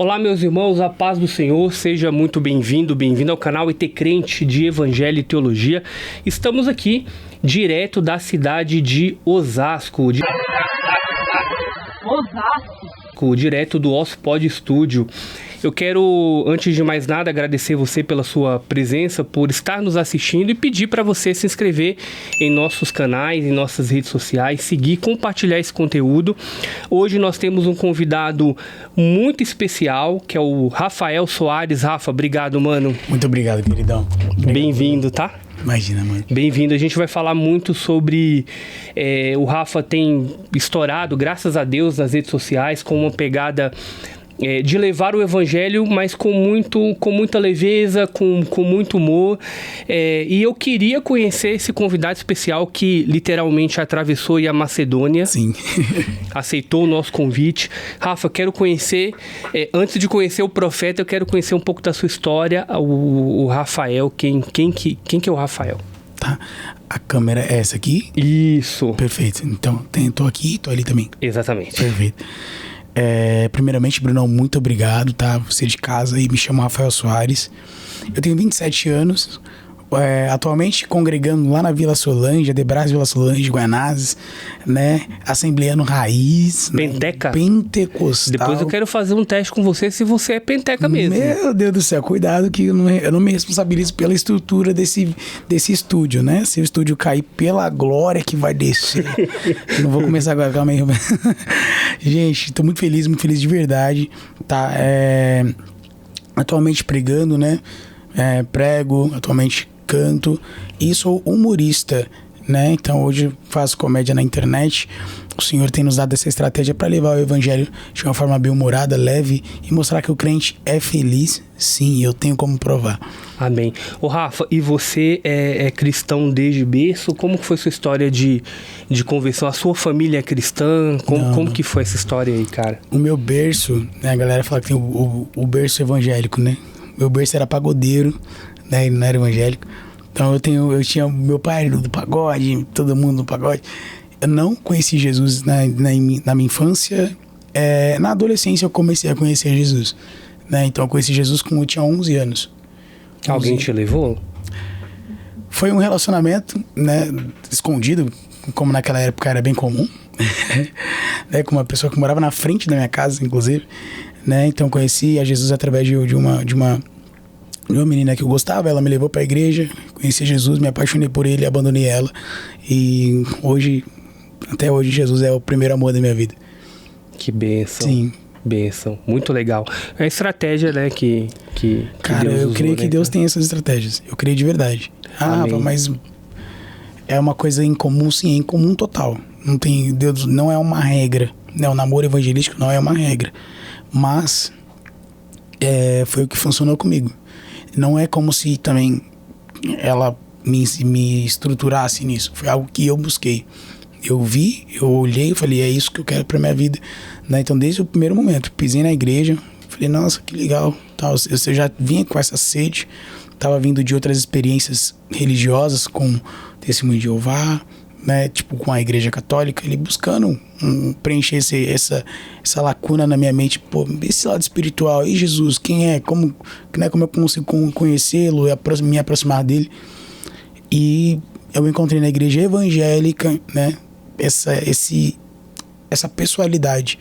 Olá, meus irmãos, a paz do Senhor, seja muito bem-vindo ao canal ET Crente de Evangelho e Teologia. Estamos aqui direto da cidade de Osasco, direto do OSPOD Studio. Eu quero, antes de mais nada, agradecer você pela sua presença, por estar nos assistindo e pedir para você se inscrever em nossos canais, em nossas redes sociais, seguir, compartilhar esse conteúdo. Hoje nós temos um convidado muito especial, que é o Rafael Soares. Rafa, obrigado, mano. Muito obrigado, queridão. Bem-vindo, tá? Imagina, mano. Bem-vindo. A gente vai falar muito sobre... o Rafa tem estourado, graças a Deus, nas redes sociais, com uma pegada... de levar o evangelho, mas com muita leveza, com muito humor. E eu queria conhecer esse convidado especial que literalmente atravessou a Macedônia. Sim. Aceitou o nosso convite. Rafa, quero conhecer, antes de conhecer o profeta, eu quero conhecer um pouco da sua história, o Rafael. Quem que é o Rafael? Tá. A câmera é essa aqui? Isso. Perfeito. Então, tô aqui e tô ali também. Exatamente. Perfeito. Primeiramente, Brunão, muito obrigado, tá? Você de casa aí, me chamo Rafael Soares. Eu tenho 27 anos, atualmente congregando lá na Vila Solange, Debras Vila Solange, Guanazes, né? Assembleano Raiz. Penteca? Né? Pentecostal. Depois eu quero fazer um teste com você se você é penteca mesmo. Meu Deus do céu, cuidado que eu não me responsabilizo pela estrutura desse estúdio, né? Se o estúdio cair, pela glória que vai descer. Eu não vou começar agora, calma aí. Gente, tô muito feliz de verdade, tá? Atualmente pregando, né? Prego, atualmente canto e sou humorista, né? Então hoje faço comédia na internet. O Senhor tem nos dado essa estratégia para levar o evangelho de uma forma bem-humorada, leve e mostrar que o crente é feliz. Sim, eu tenho como provar. Amém. Ô Rafa, e você é cristão desde berço? Como que foi sua história de conversão? A sua família é cristã? Como que foi essa história aí, cara? O meu berço, né? A galera fala que tem o berço evangélico, né? Meu berço era pagodeiro, né? Ele não era evangélico. Então eu tinha meu pai do pagode, todo mundo do pagode. Eu não conheci Jesus na minha infância. Na adolescência eu comecei a conhecer Jesus, né? Então eu conheci Jesus quando eu tinha 11 anos. Alguém te levou? Foi um relacionamento, né? Escondido, como naquela época era bem comum. Né? Com uma pessoa que morava na frente da minha casa, inclusive. Né? Então eu conheci a Jesus através de uma menina que eu gostava. Ela me levou para a igreja, conheci Jesus, me apaixonei por ele, abandonei ela e até hoje Jesus é o primeiro amor da minha vida. Que bênção. Sim. Bênção, muito legal. É a estratégia, né, que cara, Deus eu usou, creio que né, Deus tem essas estratégias. Eu creio de verdade. Mas é uma coisa incomum, sim, é incomum total. Não tem, Deus não é uma regra, né? O namoro evangelístico não é uma regra. Mas foi o que funcionou comigo. Não é como se também ela me estruturasse nisso. Foi algo que eu busquei. Eu vi, eu olhei e falei, é isso que eu quero pra minha vida. Né? Então, desde o primeiro momento, pisei na igreja, falei, nossa, que legal. Eu já vinha com essa sede, estava vindo de outras experiências religiosas, com Testemunho de Jeová, né? Tipo, com a igreja católica, ele buscando preencher essa lacuna na minha mente. Pô, esse lado espiritual, e Jesus, quem é? Como eu consigo conhecê-lo e me aproximar dele? E eu encontrei na igreja evangélica, né? Essa pessoalidade.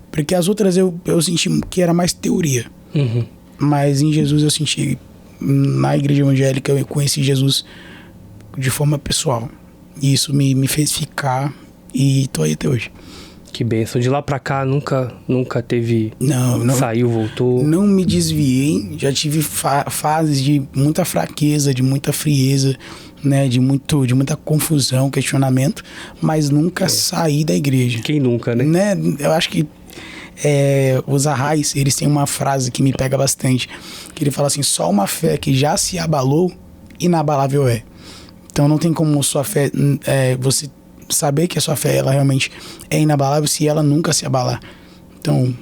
Porque as outras eu senti que era mais teoria. Uhum. Mas em Jesus eu senti, na igreja evangélica eu conheci Jesus de forma pessoal. E isso me fez ficar e tô aí até hoje. Que bênção. De lá pra cá nunca teve... Não. Saiu, voltou? Não me desviei. Já tive fases de muita fraqueza, de muita frieza, né? De muita confusão, questionamento. Mas nunca saí da igreja. Quem nunca, né? Eu acho que os Arrais, eles têm uma frase que me pega bastante. Que ele fala assim, só uma fé que já se abalou, inabalável é. Então não tem como sua fé... você saber que a sua fé ela realmente é inabalável se ela nunca se abalar. Então,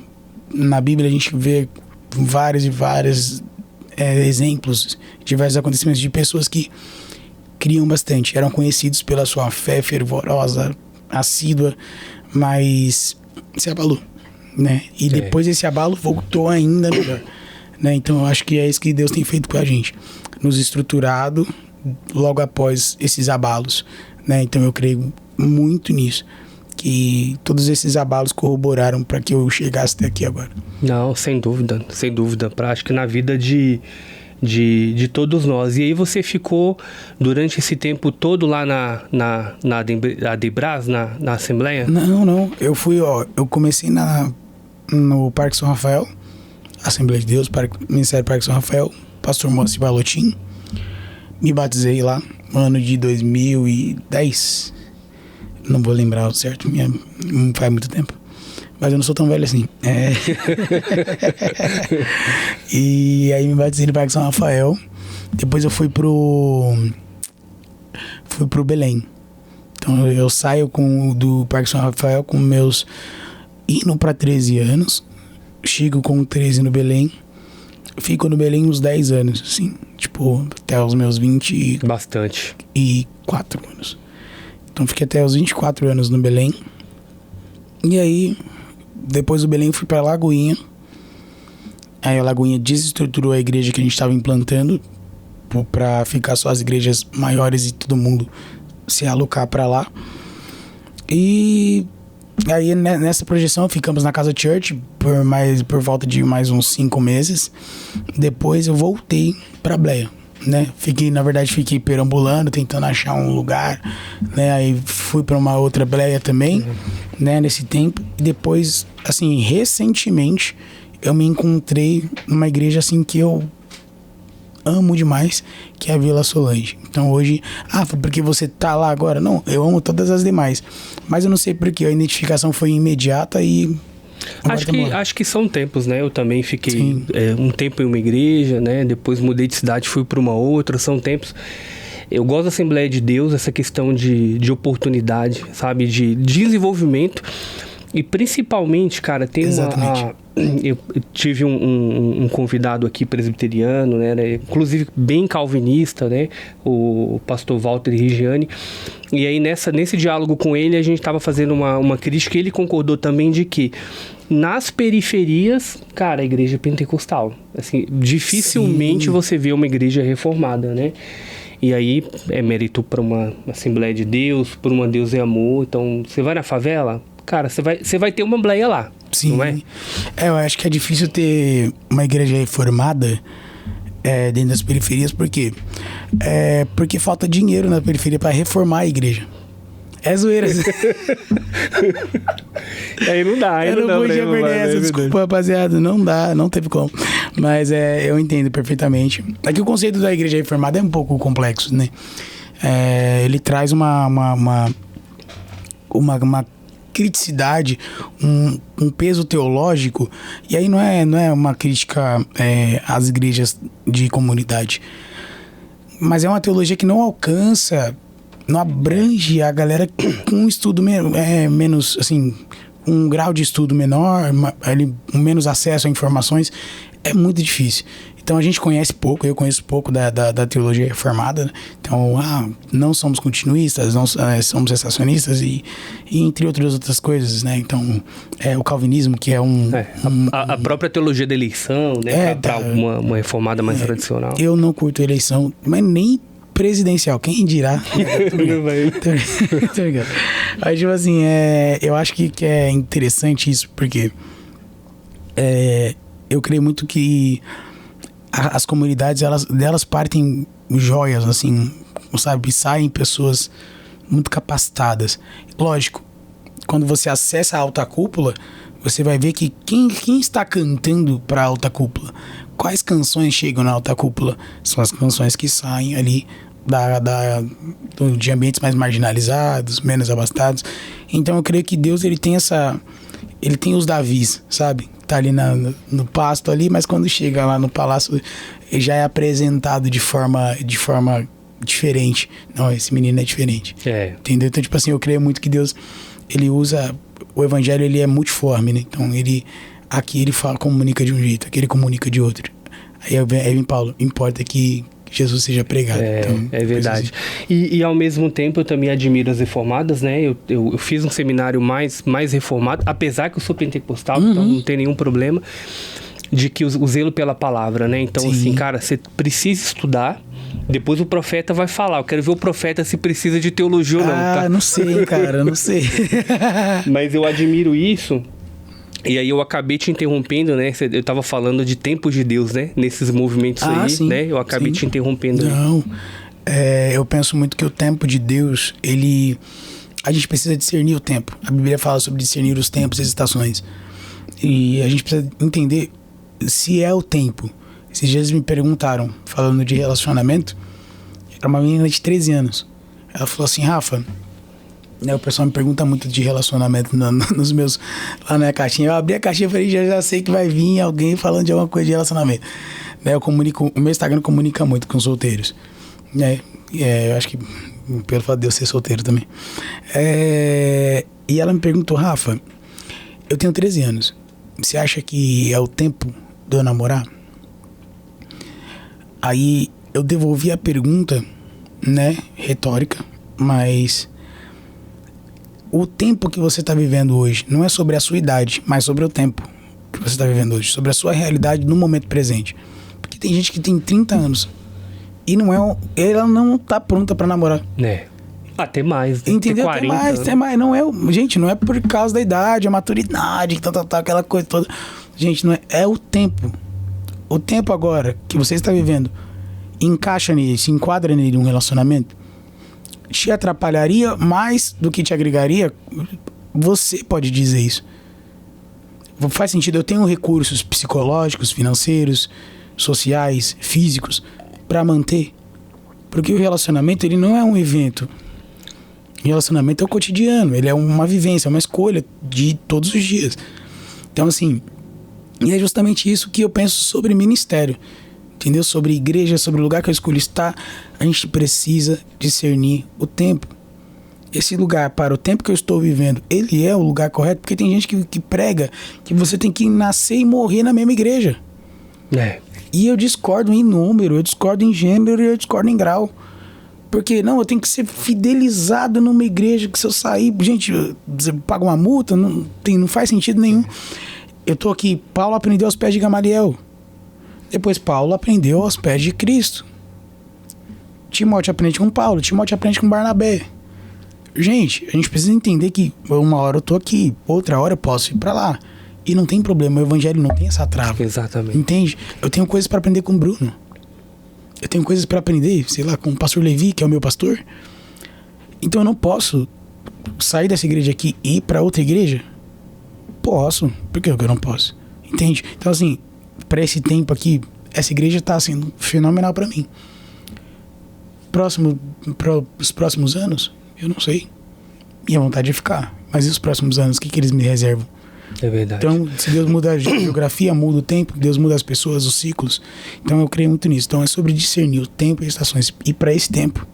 na Bíblia a gente vê vários exemplos, diversos acontecimentos de pessoas que criam bastante, eram conhecidos pela sua fé fervorosa, assídua, mas se abalou, né? E depois esse abalo voltou ainda melhor, né? Então eu acho que é isso que Deus tem feito com a gente, nos estruturado logo após esses abalos, né? Então eu creio muito nisso, que todos esses abalos corroboraram para que eu chegasse até aqui agora. Não, sem dúvida, sem dúvida. Acho que na vida de todos nós. E aí você ficou durante esse tempo todo lá na Adebras, na Assembleia? Não. Eu comecei no Parque São Rafael, Assembleia de Deus, Ministério Parque São Rafael, pastor Moacir Balotin. Me batizei lá no ano de 2010. Não vou lembrar o certo, não faz muito tempo. Mas eu não sou tão velho assim. E aí me batizei no Parque São Rafael. Depois eu fui pro Belém. Então eu saio do Parque São Rafael com meus... indo para 13 anos. Chego com 13 no Belém. Fico no Belém uns 10 anos, assim. Tipo, até os meus 20... Bastante. E 4 anos. Então fiquei até os 24 anos no Belém. E aí, depois do Belém, fui pra Lagoinha. Aí a Lagoinha desestruturou a igreja que a gente estava implantando pra ficar só as igrejas maiores e todo mundo se alocar pra lá. E aí nessa projeção ficamos na Casa Church por volta de mais uns 5 meses. Depois eu voltei pra Bleia, né? Fiquei perambulando, tentando achar um lugar, né? Aí fui pra uma outra Bleia também, né? Nesse tempo. E depois, assim, recentemente, eu me encontrei numa igreja, assim, que eu amo demais, que é a Vila Solange. Então hoje, porque você tá lá agora? Não, eu amo todas as demais. Mas eu não sei porque a identificação foi imediata e... Acho que são tempos, né? Eu também fiquei um tempo em uma igreja, né? Depois mudei de cidade, fui para uma outra. São tempos. Eu gosto da Assembleia de Deus, essa questão de oportunidade, sabe? De desenvolvimento. E principalmente, cara, tem eu tive um convidado aqui presbiteriano, né? Inclusive bem calvinista, né? O pastor Walter Rigiani. E aí nesse diálogo com ele a gente estava fazendo uma crítica e ele concordou também de que nas periferias, cara, a igreja é pentecostal. Assim, dificilmente você vê uma igreja reformada, né? E aí é mérito para uma Assembleia de Deus, por uma Deus é Amor. Então, você vai na favela, cara, você vai ter uma bleia lá. Sim. Não é? Eu acho que é difícil ter uma igreja reformada dentro das periferias, por quê? Porque falta dinheiro na periferia para reformar a igreja. É zoeira. Aí não dá, eu não podia perder essa desculpa, rapaziada. Não dá, não teve como. Mas eu entendo perfeitamente. É que o conceito da igreja reformada é um pouco complexo, né? Ele traz uma criticidade, um peso teológico, e aí não é uma crítica às igrejas de comunidade, mas é uma teologia que não alcança, não abrange a galera com um estudo menos, assim, um grau de estudo menor, menos acesso a informações. É muito difícil. Então a gente conhece pouco, eu conheço pouco da teologia reformada, né? Então, não somos continuistas, não somos cessacionistas e entre outras coisas, né? Então, o calvinismo, que é a própria teologia da eleição, né? Para uma reformada mais tradicional. Eu não curto eleição, mas nem presidencial, quem dirá? Tô ligado. Mas, tipo assim, eu acho que é interessante isso, porque eu creio muito que as comunidades, delas partem joias, assim, sabe? Saem pessoas muito capacitadas. Lógico, quando você acessa a alta cúpula, você vai ver que quem está cantando para a alta cúpula, quais canções chegam na alta cúpula? São as canções que saem ali de ambientes mais marginalizados, menos abastados. Então eu creio que Deus, ele tem os Davis, sabe? Tá ali no pasto ali, mas quando chega lá no palácio, ele já é apresentado de forma diferente. Não, esse menino é diferente. Entendeu? Então, tipo assim, eu creio muito que Deus, ele usa... O evangelho, ele é multiforme, né? Então, aqui ele comunica de um jeito, aqui ele comunica de outro. Aí vem Paulo, importa que que Jesus seja pregado. Então, é verdade. E ao mesmo tempo eu também admiro as reformadas, né? Eu fiz um seminário mais reformado, apesar que eu sou pentecostal, então não tem nenhum problema, de que o zelo pela palavra, né? Então, assim, cara, você precisa estudar, depois o profeta vai falar. Eu quero ver o profeta se precisa de teologia ou não, tá? Não sei, cara, não sei. Mas eu admiro isso. E aí eu acabei te interrompendo, né? Eu tava falando de tempos de Deus, né? Nesses movimentos aí, sim, né? Eu acabei te interrompendo. Não, eu penso muito que o tempo de Deus, a gente precisa discernir o tempo. A Bíblia fala sobre discernir os tempos e as estações. E a gente precisa entender se é o tempo. Esses dias me perguntaram, falando de relacionamento, era uma menina de 13 anos. Ela falou assim, Rafa, né, o pessoal me pergunta muito de relacionamento nos meus, lá na caixinha. Eu abri a caixinha e falei, já sei que vai vir alguém falando de alguma coisa de relacionamento. Né, o meu Instagram comunica muito com solteiros. Né, eu acho que pelo fato de eu ser solteiro também. E ela me perguntou, Rafa, eu tenho 13 anos. Você acha que é o tempo de eu namorar? Aí eu devolvi a pergunta, né, retórica, mas o tempo que você está vivendo hoje não é sobre a sua idade, mas sobre o tempo que você está vivendo hoje, sobre a sua realidade no momento presente. Porque tem gente que tem 30 anos e ela não está pronta para namorar. Até mais, né? Entendeu? 40, até mais. Não é, gente, não é por causa da idade, a maturidade, aquela coisa toda. Gente, não é. É o tempo. O tempo agora que você está vivendo encaixa nele, se enquadra nele um relacionamento, te atrapalharia mais do que te agregaria? Você pode dizer isso. Faz sentido. Eu tenho recursos psicológicos, financeiros, sociais, físicos para manter. Porque o relacionamento, ele não é um evento. O relacionamento é o cotidiano. Ele é uma vivência, uma escolha de todos os dias. Então, assim, e é justamente isso que eu penso sobre ministério. Entendeu? Sobre igreja, sobre o lugar que eu escolhi estar. A gente precisa discernir o tempo. Esse lugar, para o tempo que eu estou vivendo, ele é o lugar correto? Porque tem gente que prega que você tem que nascer e morrer na mesma igreja. E eu discordo em número, eu discordo em gênero e eu discordo em grau. Porque, não, eu tenho que ser fidelizado numa igreja que se eu sair... Gente, você paga uma multa, não faz sentido nenhum. Eu tô aqui, Paulo aprendeu aos pés de Gamaliel. Depois Paulo aprendeu aos pés de Cristo. Timóteo aprende com Paulo, Timóteo aprende com Barnabé. Gente, a gente precisa entender que uma hora eu tô aqui, outra hora eu posso ir pra lá. E não tem problema, o evangelho não tem essa trava. Exatamente. Entende? Eu tenho coisas pra aprender com o Bruno. Eu tenho coisas pra aprender, sei lá, com o pastor Levi, que é o meu pastor. Então eu não posso sair dessa igreja aqui e ir pra outra igreja? Posso. Por que eu não posso? Entende? Então, assim, pra esse tempo aqui, essa igreja tá sendo fenomenal pra mim. Para os próximos anos, eu não sei. Minha vontade é ficar. Mas e os próximos anos? O que eles me reservam? É verdade. Então, se Deus muda a geografia, muda o tempo. Deus muda as pessoas, os ciclos. Então, eu creio muito nisso. Então, é sobre discernir o tempo e as estações. E para esse tempo.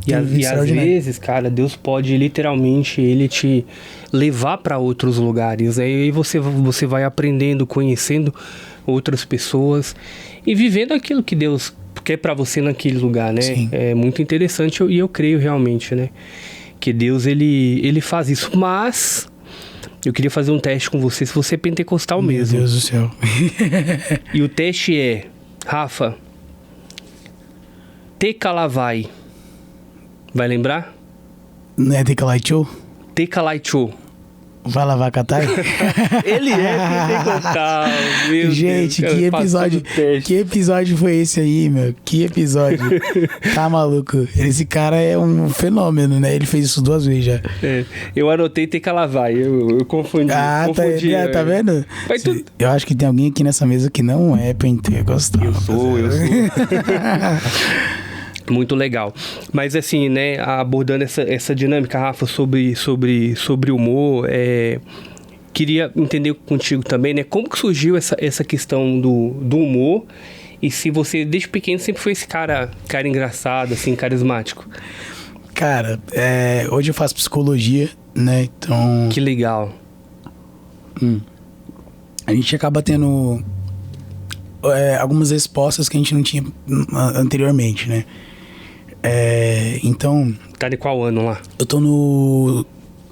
E às vezes, cara, Deus pode literalmente ele te levar para outros lugares. Né? E aí você vai aprendendo, conhecendo outras pessoas e vivendo aquilo que Deus quer para você naquele lugar, né? Sim. É muito interessante e eu creio realmente, né? Que Deus, ele faz isso. Mas eu queria fazer um teste com você, se você é pentecostal mesmo. Meu Deus do céu. E o teste é, Rafa, Tecalavai. Vai lembrar? Não é Tekalaichou? Tekalaichou. Vai lavar catai? Ele é pentecostal, meu Gente, Deus, que episódio foi esse aí, meu? Que episódio. Tá maluco? Esse cara é um fenômeno, né? Ele fez isso 2 vezes já. Eu anotei Tecalavai, eu confundi. Tá vendo? Eu acho que tem alguém aqui nessa mesa que não é pentecostal. Eu sou. Muito legal. Mas assim, né, abordando essa dinâmica, Rafa, sobre humor, queria entender contigo também, né, como que surgiu essa questão do humor e se você, desde pequeno, sempre foi esse cara engraçado, assim, carismático. Cara, hoje eu faço psicologia, né, então... Que legal. A gente acaba tendo algumas respostas que a gente não tinha anteriormente, né? Então... Tá de qual ano lá? Eu tô no...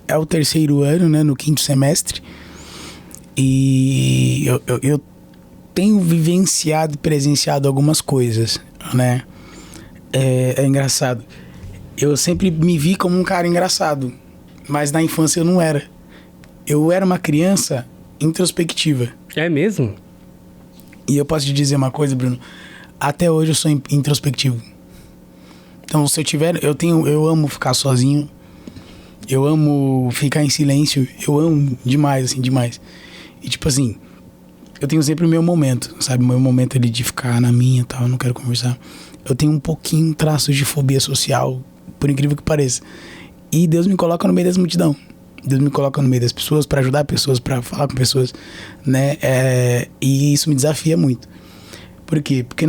É o 3º ano, né? No 5º semestre. E eu tenho vivenciado e presenciado algumas coisas, né? É engraçado. Eu sempre me vi como um cara engraçado, mas na infância eu não era. Eu era uma criança introspectiva. É mesmo? E eu posso te dizer uma coisa, Bruno. Até hoje eu sou introspectivo. Então, se eu tiver... Eu amo ficar sozinho. Eu amo ficar em silêncio. Eu amo demais, assim, demais. E tipo assim, eu tenho sempre o meu momento, sabe? O meu momento ali de ficar na minha e tal, eu não quero conversar. Eu tenho um pouquinho traços de fobia social, por incrível que pareça. E Deus me coloca no meio das multidão. Deus me coloca no meio das pessoas para ajudar pessoas, para falar com pessoas, né? E isso me desafia muito. Por quê? Porque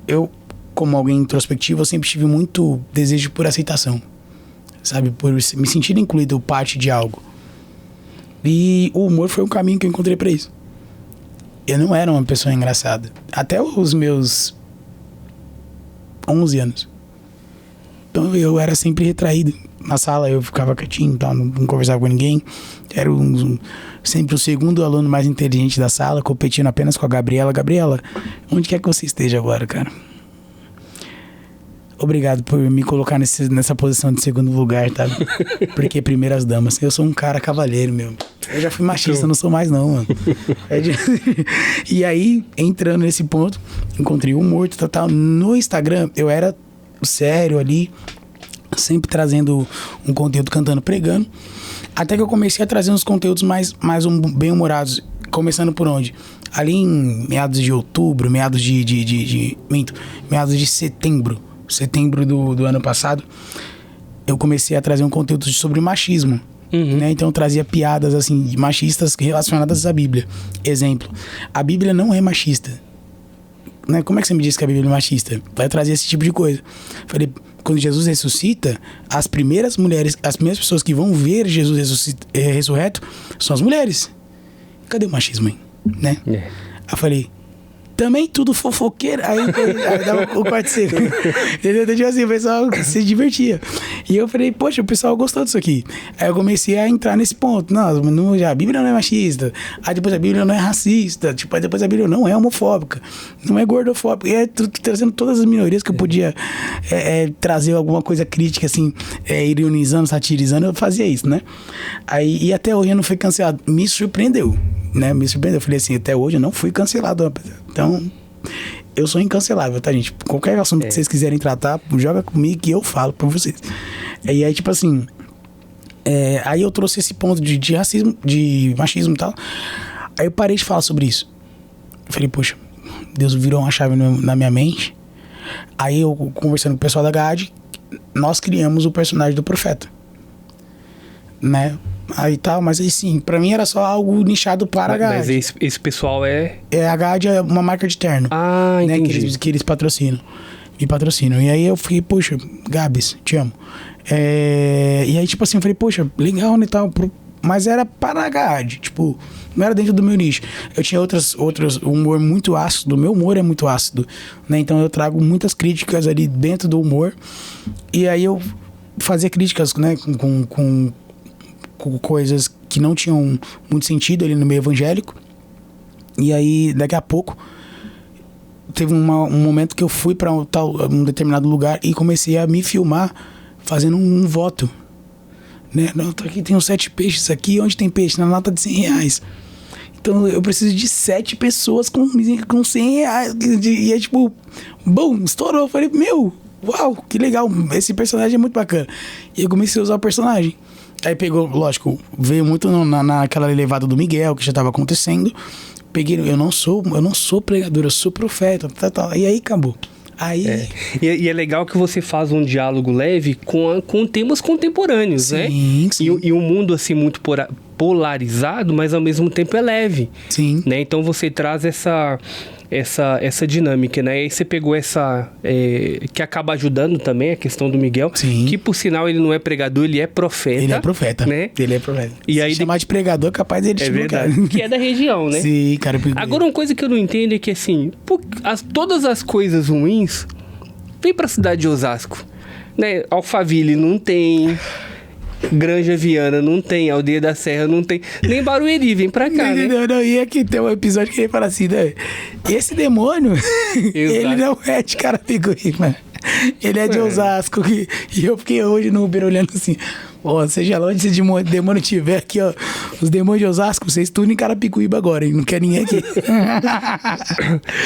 eu, como alguém introspectivo, eu sempre tive muito desejo por aceitação, sabe? Por me sentir incluído parte de algo. E o humor foi um caminho que eu encontrei pra isso. Eu não era uma pessoa engraçada. Até os meus 11 anos. Então eu era sempre retraído. Na sala eu ficava quietinho, tal, não conversava com ninguém. Era sempre o segundo aluno mais inteligente da sala, competindo apenas com a Gabriela. Gabriela, onde quer que você esteja agora, cara? Obrigado por me colocar nessa posição de segundo lugar, tá? Porque primeiras damas. Eu sou um cara cavalheiro, meu. Eu já fui machista, não sou mais não, mano. E aí, entrando nesse ponto, encontrei o humor, tal. No Instagram, eu era sério ali, sempre trazendo um conteúdo cantando, pregando. Até que eu comecei a trazer uns conteúdos mais bem-humorados. Começando por onde? Ali em meados de outubro, meados de setembro do ano passado, eu comecei a trazer um conteúdo sobre machismo. Né? Então eu trazia piadas assim, machistas relacionadas à Bíblia. Exemplo, a Bíblia não é machista, né? Como é que você me diz que a Bíblia é machista? Vai trazer esse tipo de coisa. Falei, quando Jesus ressuscita, as primeiras pessoas que vão ver Jesus ressurreto são as mulheres. Cadê o machismo aí? Né? Aí eu falei, também tudo fofoqueiro. Aí dava o quarto seco. Entendeu? Então, tipo assim, o pessoal se divertia. E eu falei, poxa, o pessoal gostou disso aqui. Aí eu comecei a entrar nesse ponto. Não, a Bíblia não é machista. Aí depois a Bíblia não é racista. Tipo, aí depois a Bíblia não é homofóbica. Não é gordofóbica. E aí, trazendo todas as minorias que eu podia trazer alguma coisa crítica, assim, ironizando, satirizando, eu fazia isso, né? Aí, e até hoje eu não fui cancelado. Me surpreendeu. Né? Me surpreendeu. Eu falei assim, até hoje eu não fui cancelado, rapaziada. Então, eu sou incancelável, tá, gente? Qualquer assunto que vocês quiserem tratar, joga comigo que eu falo pra vocês. E aí, tipo assim, aí eu trouxe esse ponto de racismo, de machismo e tal. Aí eu parei de falar sobre isso. Eu falei, poxa, Deus virou uma chave na minha mente. Aí eu, conversando com o pessoal da GAD, nós criamos o personagem do profeta. Né? Aí tal, mas assim, pra mim era só algo nichado para a GAD. Mas esse pessoal a GAD é uma marca de terno. Ah, né, entendi. que eles patrocinam. Me patrocinam. E aí eu fiquei, poxa, Gabs, te amo. E aí, tipo assim, eu falei, poxa, legal, né, tal. Mas era para a GAD, tipo, não era dentro do meu nicho. Eu tinha outros humor muito ácido, o meu humor é muito ácido, né? Então eu trago muitas críticas ali dentro do humor. E aí eu fazia críticas, né, com coisas que não tinham muito sentido ali no meio evangélico. E aí, daqui a pouco, teve um momento que eu fui para um determinado lugar e comecei a me filmar fazendo um voto. Né? Não, aqui tem uns 7 peixes aqui, onde tem peixe? Na nota de R$100. Então eu preciso de 7 pessoas com R$100. E é tipo, bom, estourou. Eu falei, uau, que legal, esse personagem é muito bacana. E eu comecei a usar o personagem. Aí pegou, lógico, veio muito naquela levada do Miguel, que já estava acontecendo. Peguei, eu não sou pregador, eu sou profeta, tal. E aí acabou. Aí... E é legal que você faz um diálogo leve com temas contemporâneos, sim, né? Sim. E um mundo assim muito polarizado, mas ao mesmo tempo é leve. Sim. Né? Então você traz essa dinâmica, né? E aí você pegou essa... que acaba ajudando também a questão do Miguel. Sim. Que, por sinal, ele não é pregador, ele é profeta. Ele é profeta, né? Ele é profeta. E aí, chamar de pregador, capaz dele é verdade. Que é da região, né? Sim, cara. Agora, uma coisa que eu não entendo é que, assim, todas as coisas ruins vêm pra cidade de Osasco. Né? Alphaville não tem... Granja Viana não tem, Aldeia da Serra não tem, nem Barueri, vem pra cá, né? Não, e aqui tem um episódio que ele fala assim, né? Esse demônio, ele não é de Carapicuíba, ele é de Osasco, e eu fiquei hoje no Uber olhando assim, ó, seja lá onde esse demônio tiver aqui, ó, os demônios de Osasco, vocês estão em Carapicuíba agora, hein? Não quer ninguém aqui.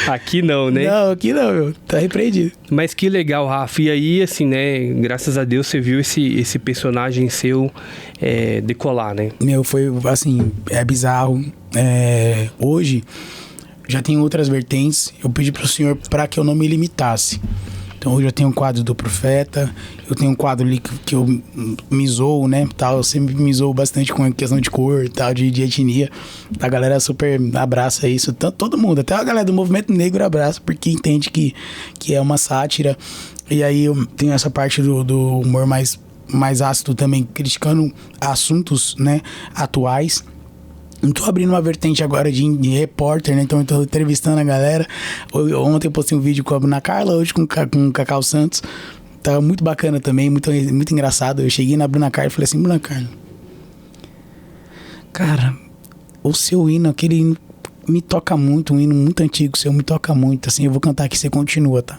Aqui não, né? Não, aqui não, meu, tá repreendido. Mas que legal, Rafa, e aí, assim, né, graças a Deus você viu esse personagem seu decolar, né? Meu, foi, assim, é bizarro, hoje já tem outras vertentes, eu pedi pro senhor pra que eu não me limitasse. Então hoje eu tenho um quadro do Profeta, eu tenho um quadro ali que eu me zoo, né, tal, eu sempre me zoo bastante com a questão de cor, tal, de etnia. A galera super abraça isso, todo mundo, até a galera do movimento negro abraça, porque entende que é uma sátira. E aí eu tenho essa parte do humor mais ácido também, criticando assuntos, né, atuais. Não tô abrindo uma vertente agora de repórter, né? Então eu tô entrevistando a galera. Ontem eu postei um vídeo com a Bruna Carla, hoje com o Cacau Santos. Tá muito bacana também, muito engraçado. Eu cheguei na Bruna Carla e falei assim, Bruna Carla, cara, o seu hino, aquele hino me toca muito, um hino muito antigo, o seu me toca muito, assim, eu vou cantar aqui, você continua, tá?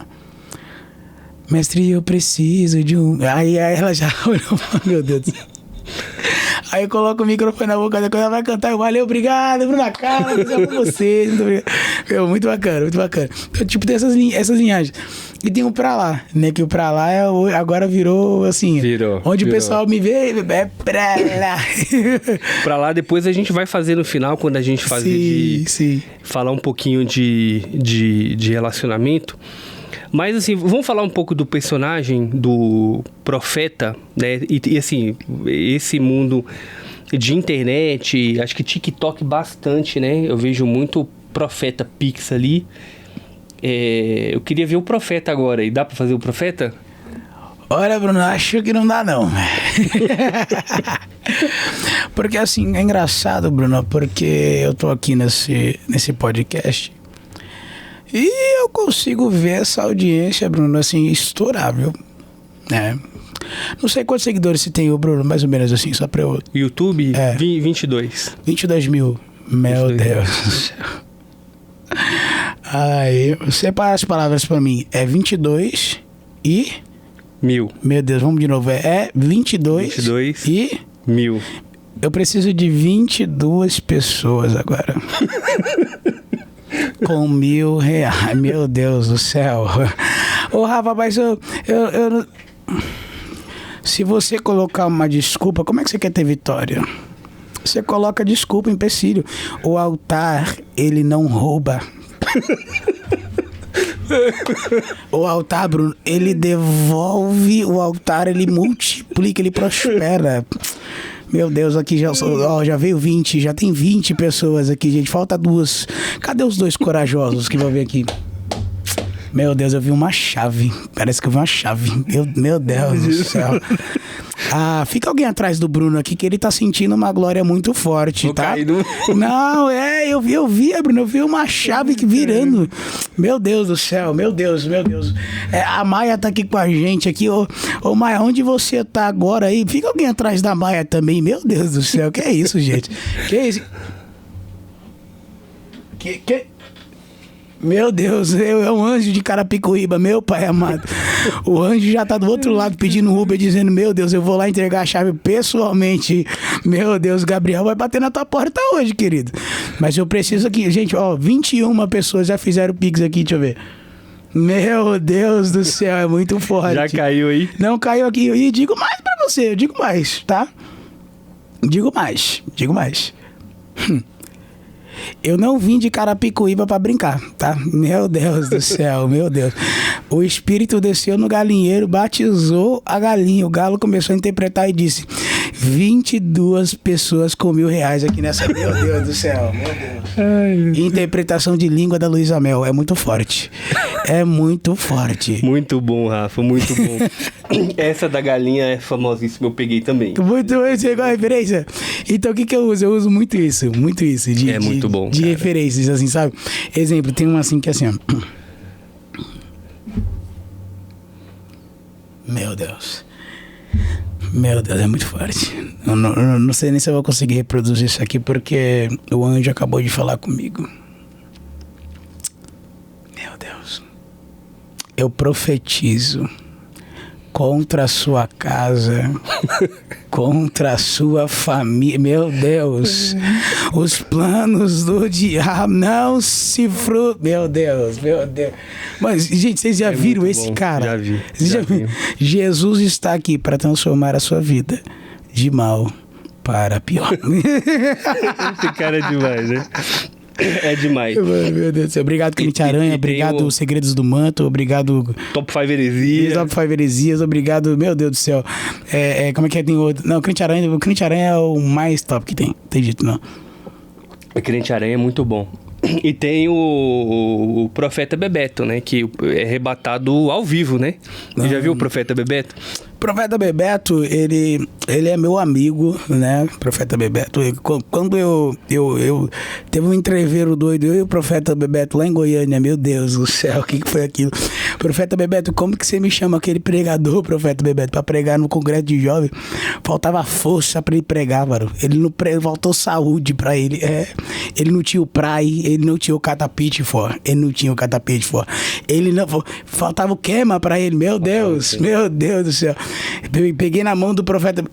Mestre, eu preciso de um... Aí ela já olhou, meu Deus do céu. Aí eu coloco o microfone na boca, quando ela vai cantar, eu valeu, obrigado, Bruna Carla, isso é com vocês, muito obrigado. Meu, muito bacana, muito bacana. Então, tipo, tem essas linhagens. E tem o Pra Lá, né, que o Pra Lá agora virou, assim, onde o pessoal me vê, é Pra Lá. Pra Lá, depois a gente vai fazer no final, quando a gente fazer sim. Falar um pouquinho de relacionamento. Mas, assim, vamos falar um pouco do personagem do Profeta, né? E assim, esse mundo de internet, acho que TikTok bastante, né? Eu vejo muito Profeta Pix ali. Eu queria ver o Profeta agora. E dá pra fazer o Profeta? Olha, Bruno, acho que não dá, não. Porque, assim, é engraçado, Bruno, porque eu tô aqui nesse podcast... E eu consigo ver essa audiência, Bruno, assim, estourar, viu? Não sei quantos seguidores você tem, Bruno, mais ou menos assim, só pra eu... YouTube? 22. 22 mil. Meu 22 Deus do céu. Aí, separa as palavras pra mim. É 22 e... Mil. Meu Deus, vamos de novo. É 22 e... Mil. Eu preciso de 22 pessoas agora. Com R$1.000. Meu Deus do céu. Ô, Rafa, mas eu... Se você colocar uma desculpa, como é que você quer ter vitória? Você coloca desculpa, empecilho. O altar, ele não rouba. O altar, Bruno, ele devolve. O altar, ele multiplica, ele prospera. Meu Deus, aqui já veio 20, já tem 20 pessoas aqui, gente. Falta 2. Cadê os 2 corajosos que vão vir aqui? Meu Deus, eu vi uma chave. Parece que eu vi uma chave. Meu Deus do céu. Fica alguém atrás do Bruno aqui, que ele tá sentindo uma glória muito forte, tá? Não, eu vi, Bruno, eu vi uma chave que virando. Meu Deus do céu, meu Deus. A Maia tá aqui com a gente aqui. Ô Maia, onde você tá agora aí? Fica alguém atrás da Maia também. Meu Deus do céu, que é isso, gente? Que é isso? Meu Deus, é um anjo de Carapicuíba, meu pai amado. O anjo já tá do outro lado pedindo Uber, dizendo, meu Deus, eu vou lá entregar a chave pessoalmente. Meu Deus, Gabriel vai bater na tua porta hoje, querido. Mas eu preciso aqui, gente, 21 pessoas já fizeram Pix aqui, deixa eu ver. Meu Deus do céu, é muito forte. Já caiu aí? Não, caiu aqui. E digo mais pra você, eu digo mais, tá? Digo mais. Eu não vim de Carapicuíba pra brincar, tá? Meu Deus do céu, meu Deus. O espírito desceu no galinheiro, batizou a galinha. O galo começou a interpretar e disse: 22 pessoas com R$1.000 aqui nessa. Meu Deus do céu, meu Deus. Ai, interpretação de língua da Luísa Mel. É muito forte. É muito forte. Muito bom, Rafa, muito bom. Essa da galinha é famosíssima, eu peguei também. Muito bom, você igual a referência. Então o que eu uso? Eu uso muito isso. Muito bom. De referências, assim, sabe? Exemplo, tem uma assim que é assim, ó. Meu Deus, é muito forte. Eu não sei nem se eu vou conseguir reproduzir isso aqui, porque o anjo acabou de falar comigo. Meu Deus. Eu profetizo contra a sua casa, contra a sua família. Meu Deus, os planos do diabo não se frutam. Meu Deus. Mas, gente, vocês já viram esse cara? Já vi. Jesus está aqui para transformar a sua vida de mal para pior. Esse cara é demais, né? É demais. Meu Deus do céu. Obrigado, Crente Aranha. Obrigado, Segredos do Manto. Obrigado, Top 5 Heresias. Obrigado, meu Deus do céu. Como é que é? Tem outro? Não, o Crente Aranha é o mais top que tem. Tem jeito, não. O Crente Aranha é muito bom. E tem o Profeta Bebeto, né? Que é rebatado ao vivo, né? Você já viu o Profeta Bebeto? Profeta Bebeto, ele é meu amigo, né? Profeta Bebeto. Quando eu teve um entreveiro doido, eu e o Profeta Bebeto lá em Goiânia, meu Deus do céu, o que foi aquilo? Profeta Bebeto, como que você me chama aquele pregador, Profeta Bebeto, pra pregar no congresso de jovem? Faltava força pra ele pregar, mano. Ele não faltou saúde pra ele. Ele não tinha o praia, ele não tinha o catapite fora. Ele não... Faltava o queima pra ele, meu Deus do céu. Peguei na mão do profeta.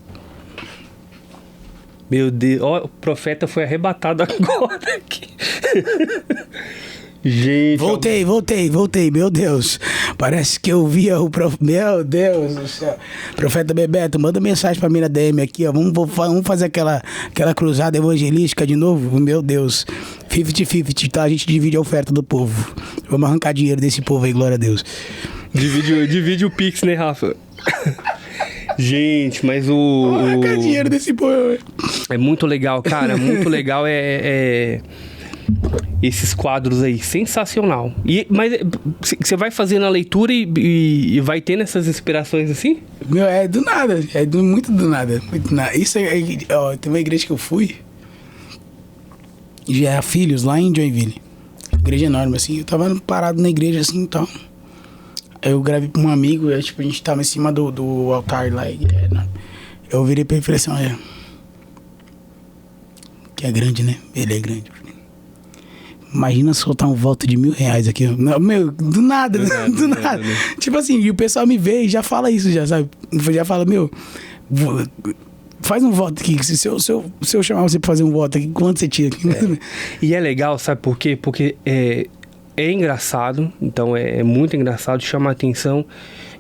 Meu Deus, ó, o profeta foi arrebatado agora aqui. Gente. Voltei, meu Deus. Parece que eu via o profeta. Meu Deus do céu. Profeta Bebeto, manda mensagem pra mim na DM aqui, ó. Vamos fazer aquela cruzada evangelística de novo? Meu Deus. 50-50, tá? A gente divide a oferta do povo. Vamos arrancar dinheiro desse povo aí, glória a Deus. Divide o Pix, né, Rafa? Gente, mas arrancar dinheiro desse povo. É muito legal, cara. Muito legal esses quadros aí, sensacional. Mas você vai fazendo a leitura e vai tendo essas inspirações assim? Meu, é do nada. Muito do nada. Isso ó, tem uma igreja que eu fui. Já é Filhos, lá em Joinville. Igreja enorme, assim. Eu tava parado na igreja, assim, então. Eu gravei pra um amigo, a gente tava em cima do altar lá. Eu virei pra ele e falei assim, olha. Que é grande, né? Ele é grande. Imagina soltar um voto de R$1.000 aqui. Não, meu, do nada. Né? Tipo assim, e o pessoal me vê e já fala isso, já, sabe? Já fala, meu, faz um voto aqui. Se eu chamar você pra fazer um voto aqui, quanto você tira aqui? E é legal, sabe por quê? Porque é engraçado, então é muito engraçado, chama a atenção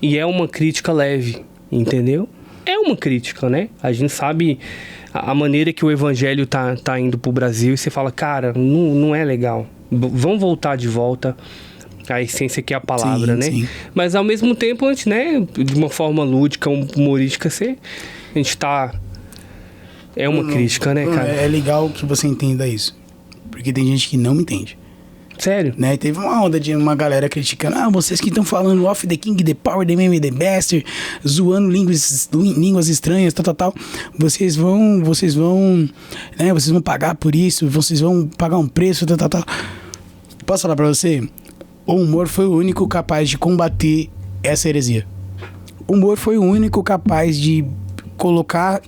e é uma crítica leve, entendeu? É uma crítica, né? A gente sabe a maneira que o evangelho tá indo pro Brasil e você fala, cara, não é legal. Vamos voltar de volta à essência que é a palavra, né? Sim. Mas ao mesmo tempo, antes, né? De uma forma lúdica, humorística, a gente tá... É uma crítica, né, cara? É legal que você entenda isso. Porque tem gente que não me entende. Sério? Né? Teve uma onda de uma galera criticando, vocês que estão falando off the king, the power, the man, the best, zoando línguas estranhas, tal. Vocês vão, né? Vocês vão pagar por isso, vocês vão pagar um preço, tal. Posso falar pra você? O humor foi o único capaz de combater essa heresia. O humor foi o único capaz de colocar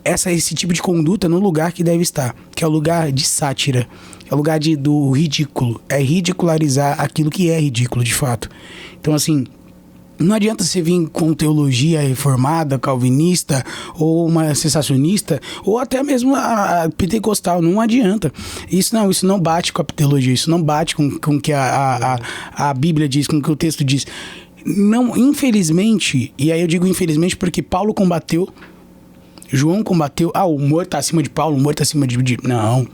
esse tipo de conduta no lugar que deve estar, que é o lugar de sátira. É o lugar do ridículo. É ridicularizar aquilo que é ridículo, de fato. Então, assim, não adianta você vir com teologia reformada, calvinista, ou uma sensacionista, ou até mesmo a pentecostal. Não adianta. Isso não bate com a teologia. Isso não bate com o que a Bíblia diz, com o que o texto diz. Não, infelizmente, e aí eu digo infelizmente porque Paulo combateu, João combateu, o humor tá acima de Paulo, o humor tá acima de... Não.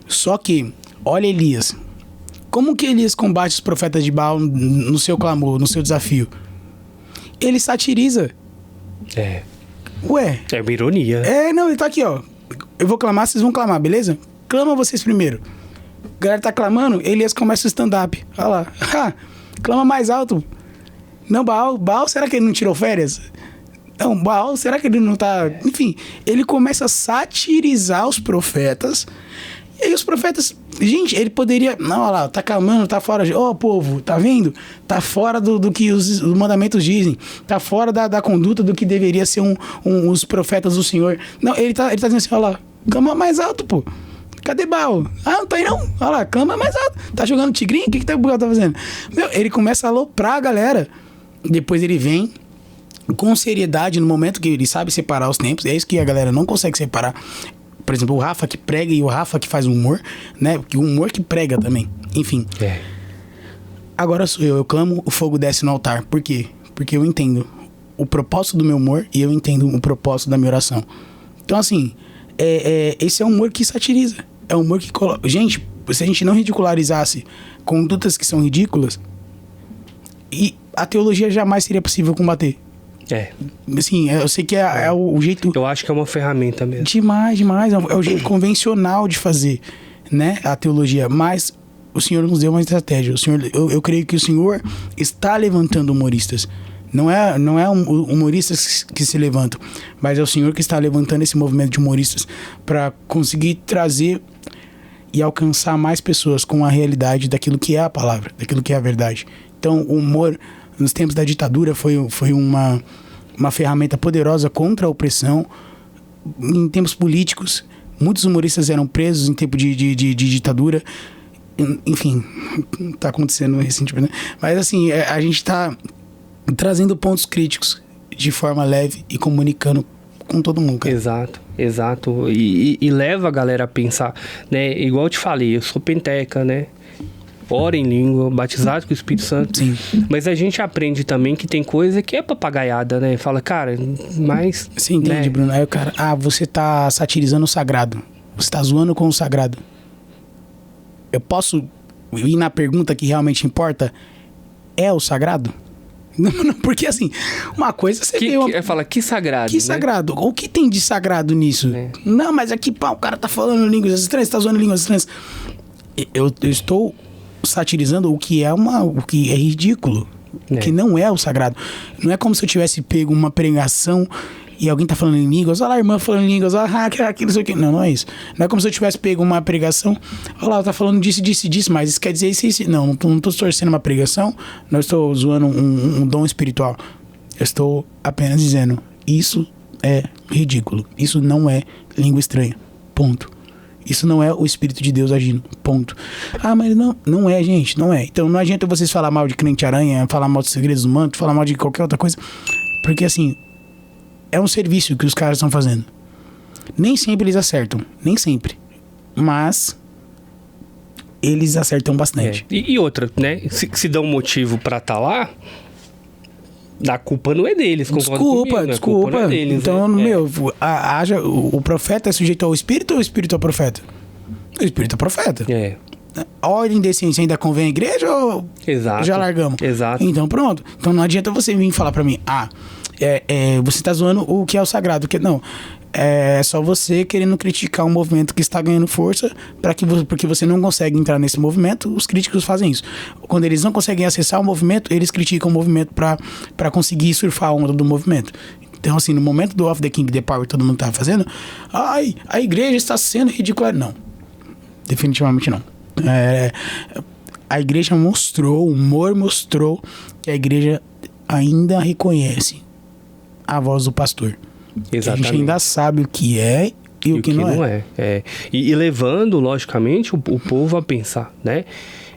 Só que, olha Elias. Como que Elias combate os profetas de Baal no seu clamor, no seu desafio? Ele satiriza. Ué. É uma ironia. Não, ele tá aqui, ó. Eu vou clamar, vocês vão clamar, beleza? Clama vocês primeiro. A galera tá clamando, Elias começa o stand-up. Olha lá. Clama mais alto. Não, Baal, será que ele não tirou férias? Não, Baal, será que ele não tá... Enfim, ele começa a satirizar os profetas. E aí os profetas... Gente, ele poderia... Não, olha lá, tá clamando, tá fora... Ó, povo, tá vendo? Tá fora do que os mandamentos dizem. Tá fora da conduta do que deveria ser os profetas do Senhor. Não, ele tá dizendo assim, olha lá, clama mais alto, pô. Cadê Baal? Não tá aí não. Olha lá, clama mais alto. Tá jogando tigrinho? O que tá fazendo? Meu, ele começa a aloprar a galera. Depois ele vem com seriedade no momento que ele sabe separar os tempos. É isso que a galera não consegue separar. Por exemplo, o Rafa que prega e o Rafa que faz humor, né? O humor que prega também. Enfim. Agora sou eu clamo, o fogo desce no altar. Por quê? Porque eu entendo o propósito do meu humor e eu entendo o propósito da minha oração. Então, assim, esse é um humor que satiriza. É um humor que coloca... Gente, se a gente não ridicularizasse condutas que são ridículas, e a teologia jamais seria possível combater. Assim, eu sei que é o jeito... Eu acho que é uma ferramenta mesmo. Demais. É o jeito convencional de fazer, né? A teologia. Mas o Senhor nos deu uma estratégia. Eu creio que o Senhor está levantando humoristas. Não é humoristas que se levantam, mas é o Senhor que está levantando esse movimento de humoristas para conseguir trazer e alcançar mais pessoas com a realidade daquilo que é a palavra, daquilo que é a verdade. Então, o humor, nos tempos da ditadura, foi uma ferramenta poderosa contra a opressão. Em tempos políticos, muitos humoristas eram presos em tempo de ditadura. Enfim, tá acontecendo recentemente. Mas, assim, a gente tá trazendo pontos críticos de forma leve e comunicando com todo mundo, cara. Exato. E leva a galera a pensar, né? Igual eu te falei, eu sou penteca, né? Ora em língua, batizado com o Espírito Santo. Sim. Mas a gente aprende também que tem coisa que é papagaiada, né? Fala, cara, mas... Você entende, né, Bruno? Aí o cara, você tá satirizando o sagrado. Você tá zoando com o sagrado. Eu posso ir na pergunta que realmente importa? É o sagrado? Não, porque assim, uma coisa você vê... Fala, que sagrado, que sagrado? O que tem de sagrado nisso? Não, mas aqui, pá, o cara tá falando línguas estranhas, tá zoando línguas estranhas. Eu estou satirizando o que é ridículo, o que não é o sagrado. Não é como se eu tivesse pego uma pregação e alguém tá falando em línguas, olha lá a irmã falando em línguas, aquilo, não sei o que. Não é isso. Não é como se eu tivesse pego uma pregação, olha lá, tá falando disso, mas isso quer dizer isso. Não tô torcendo uma pregação, não estou zoando um dom espiritual. Eu estou apenas dizendo, isso é ridículo. Isso não é língua estranha. Ponto. Isso não é o Espírito de Deus agindo. Ponto. Mas não é, gente. Não é. Então não adianta vocês falar mal de crente aranha, falar mal dos segredos do manto, falar mal de qualquer outra coisa. Porque assim, é um serviço que os caras estão fazendo. Nem sempre eles acertam. Nem sempre. Mas eles acertam bastante. E outra, né? Se dá um motivo pra estar lá, a culpa não é deles, desculpa. A culpa não é deles, então, o profeta é sujeito ao Espírito ou o Espírito ao profeta? O Espírito é profeta. A ordem de ciência ainda convém à igreja ou já largamos? Exato. Então pronto. Então não adianta você vir falar pra mim, você tá zoando o que é o sagrado. Não, é só você querendo criticar um movimento que está ganhando força porque você não consegue entrar nesse movimento. Os críticos fazem isso. Quando eles não conseguem acessar o movimento, eles criticam o movimento para conseguir surfar a onda do movimento. Então, assim, no momento do Off the King, The Power, todo mundo tava fazendo, a igreja está sendo ridícula. Não, definitivamente não. A igreja mostrou, o humor mostrou que a igreja ainda reconhece a voz do pastor. Exatamente. A gente ainda sabe o que é e o que não é. E levando, logicamente, o povo a pensar, né?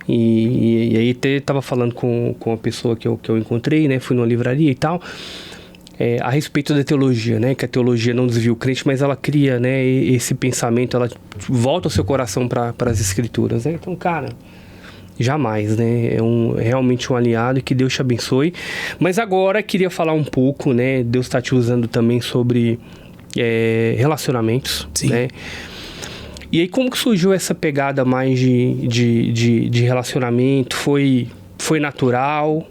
E aí tava falando com uma pessoa que eu encontrei, né? Fui numa livraria e tal, a respeito da teologia, né? Que a teologia não desvia o crente, mas ela cria, né? Esse pensamento, ela volta o seu coração para as escrituras, né? Então, cara, jamais, né? É realmente um aliado, e que Deus te abençoe. Mas agora queria falar um pouco, né? Deus está te usando também sobre relacionamentos. Sim. Né? E aí, como que surgiu essa pegada mais de relacionamento? Foi natural?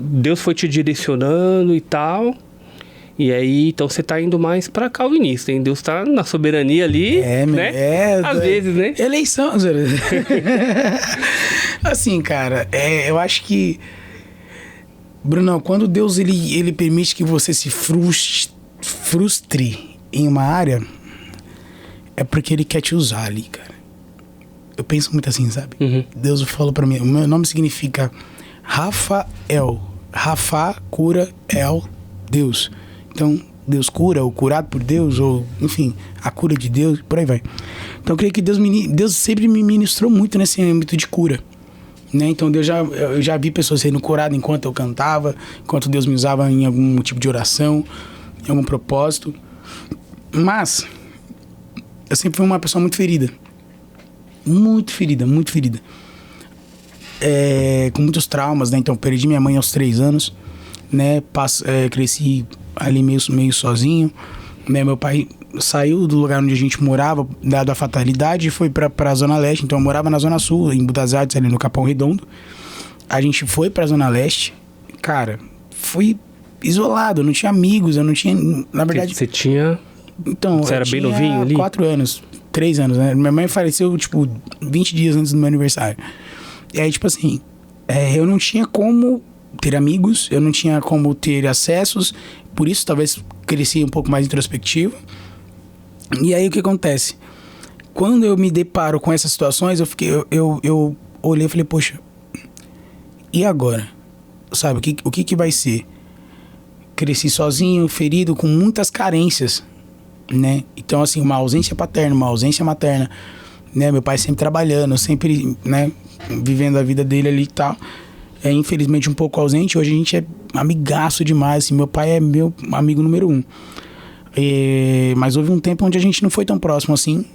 Deus foi te direcionando e tal? E aí, então você tá indo mais pra calvinista, hein? Deus tá na soberania ali, né? Às vezes, né? Eleição. Assim, cara, eu acho que... Brunão, quando Deus ele permite que você se frustre em uma área, é porque ele quer te usar ali, cara. Eu penso muito assim, sabe? Uhum. Deus falou pra mim, o meu nome significa Rafael. Rafa, cura, El, Deus. Então, Deus cura, ou curado por Deus, ou, enfim, a cura de Deus, por aí vai. Então, eu creio que Deus sempre me ministrou muito nesse âmbito de cura, né? Então, eu já vi pessoas sendo curadas enquanto eu cantava, enquanto Deus me usava em algum tipo de oração, em algum propósito. Mas, eu sempre fui uma pessoa muito ferida. Muito ferida, muito ferida. Com muitos traumas, né? Então, perdi minha mãe aos 3 anos, né? Cresci ali meio sozinho, né? Meu pai saiu do lugar onde a gente morava, dado a fatalidade, e foi pra Zona Leste. Então, eu morava na Zona Sul, em Budas Artes, ali no Capão Redondo. A gente foi pra Zona Leste. Cara, fui isolado, eu não tinha amigos, eu não tinha... Na verdade... Você tinha... Então, você era bem novinho ali? 4 anos, 3 anos, né? Minha mãe faleceu, 20 dias antes do meu aniversário. E aí, assim, eu não tinha como ter amigos, eu não tinha como ter acessos, por isso talvez cresci um pouco mais introspectivo. E aí, o que acontece? Quando eu me deparo com essas situações, eu olhei e falei, poxa, e agora? Sabe, o que vai ser? Cresci sozinho, ferido, com muitas carências, né? Então, assim, uma ausência paterna, uma ausência materna, né? Meu pai sempre trabalhando, sempre, né, vivendo a vida dele ali e tal. Infelizmente um pouco ausente. Hoje a gente é amigaço demais, assim, meu pai é meu amigo número 1. Mas houve um tempo onde a gente não foi tão próximo assim,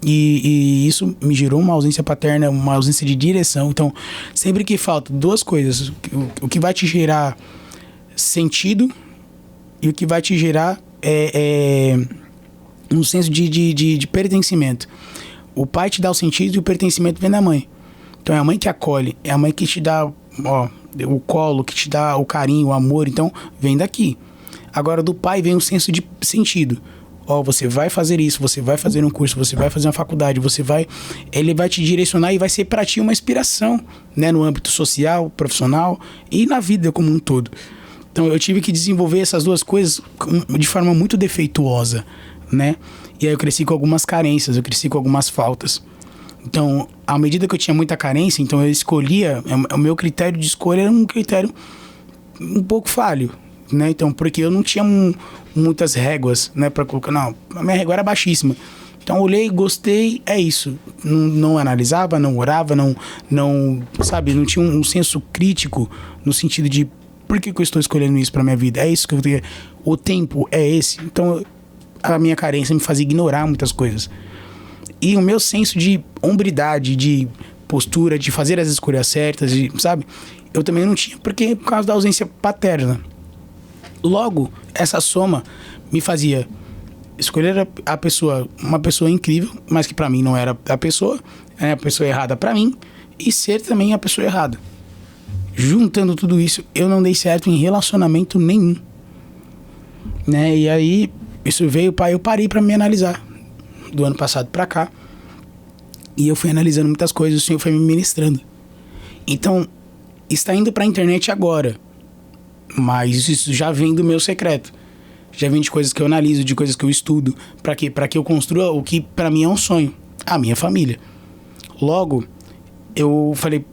e isso me gerou uma ausência paterna, uma ausência de direção. Então, sempre que falta 2 coisas, o que vai te gerar sentido e o que vai te gerar um senso de pertencimento. O pai te dá o sentido e o pertencimento vem da mãe. Então é a mãe que acolhe, é a mãe que te dá o colo, que te dá o carinho, o amor. Então vem daqui. Agora do pai vem um senso de sentido. Você vai fazer isso, você vai fazer um curso, você vai fazer uma faculdade, ele vai te direcionar e vai ser para ti uma inspiração, né, no âmbito social, profissional e na vida como um todo. Então eu tive que desenvolver essas 2 coisas de forma muito defeituosa, né? E aí eu cresci com algumas carências, eu cresci com algumas faltas. Então, à medida que eu tinha muita carência, então eu escolhia, o meu critério de escolha era um critério um pouco falho, né? Então, porque eu não tinha muitas réguas, né, para colocar. Não, a minha régua era baixíssima. Então, eu olhei, gostei, é isso. Não analisava, não orava, não sabe, não tinha um senso crítico no sentido de por que eu estou escolhendo isso para minha vida? É isso que eu tenho. O tempo é esse. Então, a minha carência me fazia ignorar muitas coisas. E o meu senso de hombridade, de postura, de fazer as escolhas certas, sabe? Eu também não tinha, por causa da ausência paterna. Logo, essa soma me fazia escolher uma pessoa incrível, mas que pra mim não era a pessoa errada pra mim, e ser também a pessoa errada. Juntando tudo isso, eu não dei certo em relacionamento nenhum, né? E aí, isso veio, eu parei pra me analisar do ano passado pra cá, e eu fui analisando muitas coisas, o Senhor foi me ministrando. Então, está indo pra internet agora, mas isso já vem do meu secreto, já vem de coisas que eu analiso, de coisas que eu estudo. Pra quê? Pra que eu construa o que pra mim é um sonho, a minha família. Logo, eu falei,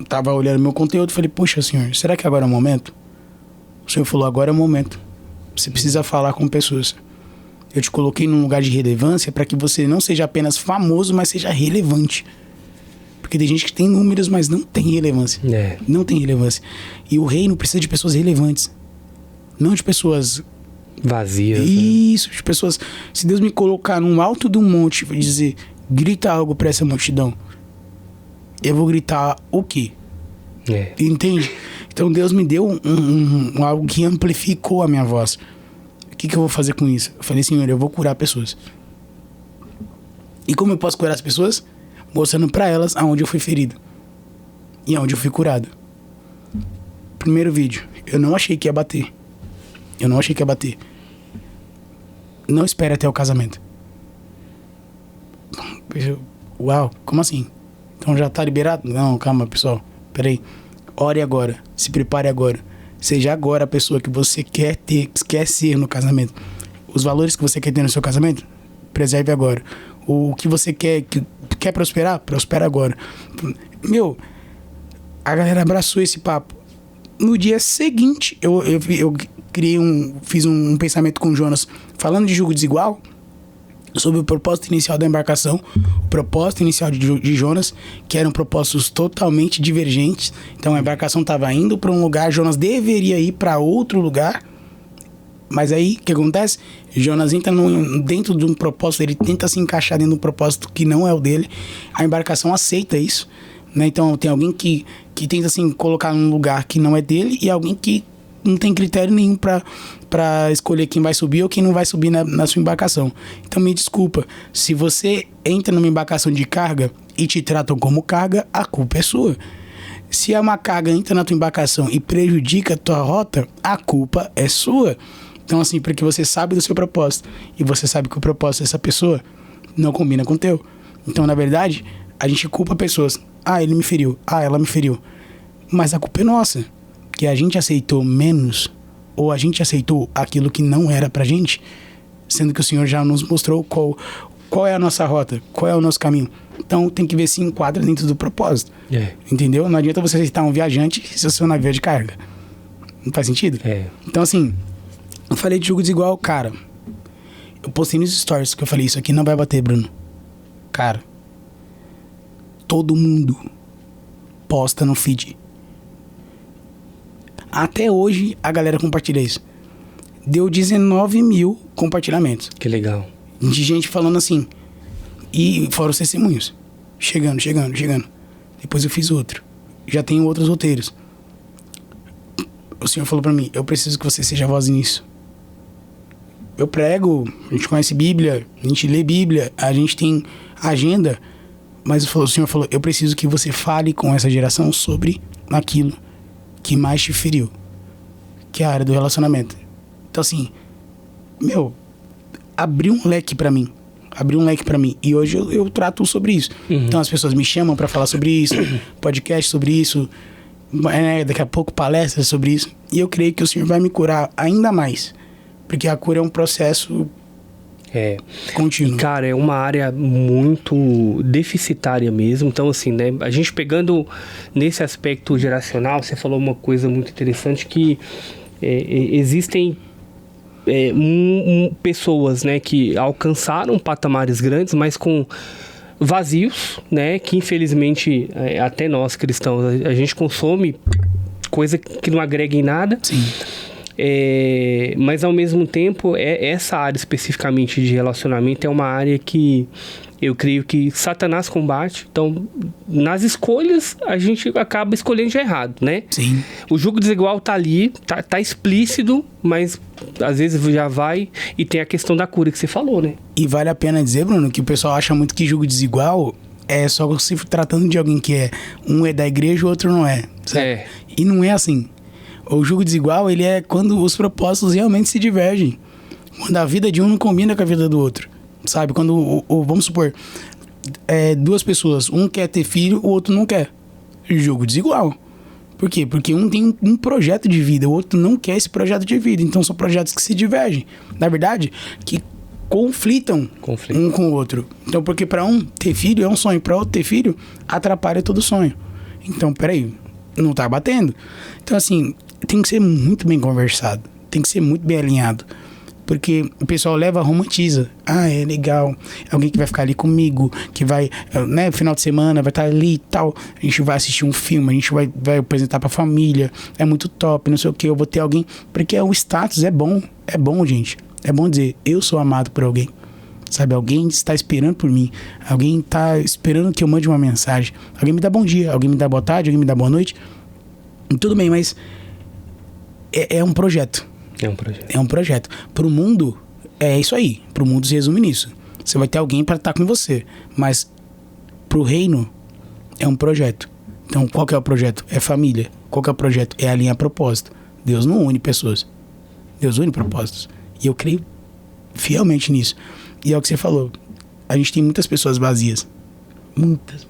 tava olhando meu conteúdo, falei, poxa, Senhor, será que agora é o momento? O Senhor falou, agora é o momento. Você precisa falar com pessoas. Eu te coloquei num lugar de relevância para que você não seja apenas famoso, mas seja relevante. Porque tem gente que tem números, mas não tem relevância. Não tem relevância. E o reino precisa de pessoas relevantes. Não de pessoas vazias. Isso, de pessoas... Se Deus me colocar num alto de um monte e dizer, grita algo para essa multidão, eu vou gritar o quê? Entende? Então Deus me deu algo que amplificou a minha voz. O que eu vou fazer com isso? Eu falei, Senhor, eu vou curar pessoas. E como eu posso curar as pessoas? Mostrando pra elas aonde eu fui ferido e aonde eu fui curado. Primeiro vídeo, eu não achei que ia bater. não espere até o casamento. Uau, como assim? Então já tá liberado? Não, calma, pessoal. Peraí. Ore agora. Se prepare agora. Seja agora a pessoa que você quer ter, quer ser no casamento. Os valores que você quer ter no seu casamento, preserve agora. O que você quer prosperar, prospera agora. Meu, a galera abraçou esse papo. No dia seguinte, eu fiz um pensamento com o Jonas, falando de julgo desigual, sobre o propósito inicial da embarcação, o propósito inicial de Jonas, que eram propósitos totalmente divergentes. Então a embarcação estava indo para um lugar, Jonas deveria ir para outro lugar. Mas aí, o que acontece? Jonas entra dentro de um propósito, ele tenta se encaixar dentro de um propósito que não é o dele. A embarcação aceita isso, né? Então tem alguém que tenta assim, colocar num lugar que não é dele, e alguém que não tem critério nenhum para escolher quem vai subir ou quem não vai subir na sua embarcação. Então me desculpa, se você entra numa embarcação de carga e te tratam como carga, a culpa é sua. Se uma carga entra na tua embarcação e prejudica a tua rota, a culpa é sua. Então assim, porque você sabe do seu propósito e você sabe que o propósito dessa pessoa não combina com o teu. Então, na verdade, a gente culpa pessoas. Ah, ele me feriu. Ah, ela me feriu. Mas a culpa é nossa. Que a gente aceitou menos, ou a gente aceitou aquilo que não era pra gente, sendo que o Senhor já nos mostrou qual é a nossa rota, qual é o nosso caminho. Então tem que ver se enquadra dentro do propósito. Entendeu? Não adianta você aceitar um viajante se o seu navio é de carga. Não faz sentido? Então assim, eu falei de julgo desigual, cara. Eu postei nos stories que eu falei, isso aqui não vai bater, Bruno. Cara, todo mundo posta no feed. Até hoje a galera compartilha isso. Deu 19 mil compartilhamentos. Que legal. De gente falando assim. E fora os testemunhos. Chegando. Depois eu fiz outro. Já tenho outros roteiros. O Senhor falou pra mim, eu preciso que você seja voz nisso. Eu prego, a gente conhece Bíblia, a gente lê Bíblia, a gente tem agenda. Mas o Senhor falou, eu preciso que você fale com essa geração sobre aquilo que mais te feriu, que é a área do relacionamento. Então assim, abriu um leque pra mim. E hoje eu trato sobre isso. Então as pessoas me chamam pra falar sobre isso, podcast sobre isso, daqui a pouco palestras sobre isso. E eu creio que o Senhor vai me curar ainda mais, porque a cura é um processo contínuo. E, cara, é uma área muito deficitária mesmo. Então, assim, né? A gente pegando nesse aspecto geracional, você falou uma coisa muito interessante, que existem pessoas, né, que alcançaram patamares grandes, mas com vazios, né? Que infelizmente até nós cristãos a gente consome coisa que não agrega em nada. Sim. Mas ao mesmo tempo, essa área especificamente de relacionamento é uma área que eu creio que Satanás combate. Então, nas escolhas, a gente acaba escolhendo de errado, né? Sim. O julgo desigual tá ali, tá explícito, mas às vezes já vai e tem a questão da cura que você falou, né? E vale a pena dizer, Bruno, que o pessoal acha muito que julgo desigual é só se tratando de alguém que um é da igreja e o outro não é. Certo? E não é assim. O julgo desigual, ele é quando os propósitos realmente se divergem. Quando a vida de um não combina com a vida do outro. Sabe? Quando, vamos supor, duas pessoas, um quer ter filho, o outro não quer. Julgo desigual. Por quê? Porque um tem um projeto de vida, o outro não quer esse projeto de vida. Então são projetos que se divergem. Na verdade, que conflitam um com o outro. Então, porque para um ter filho é um sonho, para outro ter filho atrapalha todo o sonho. Então, peraí, não tá batendo. Então, assim, tem que ser muito bem conversado, tem que ser muito bem alinhado, porque o pessoal romantiza. Ah, é legal, é alguém que vai ficar ali comigo, que vai, né, final de semana vai estar ali e tal, a gente vai assistir um filme, a gente vai apresentar pra família, é muito top, não sei o que, eu vou ter alguém, porque o status é bom, gente, é bom dizer, eu sou amado por alguém, sabe, alguém está esperando por mim, alguém está esperando que eu mande uma mensagem, alguém me dá bom dia, alguém me dá boa tarde, alguém me dá boa noite, tudo bem, mas é um projeto. É um projeto. Pro mundo, é isso aí. Pro mundo se resume nisso. Você vai ter alguém para estar com você. Mas pro reino, é um projeto. Então, qual que é o projeto? É família. Qual que é o projeto? É alinhar propósito. Deus não une pessoas. Deus une propósitos. E eu creio fielmente nisso. E é o que você falou. A gente tem muitas pessoas vazias. Muitas.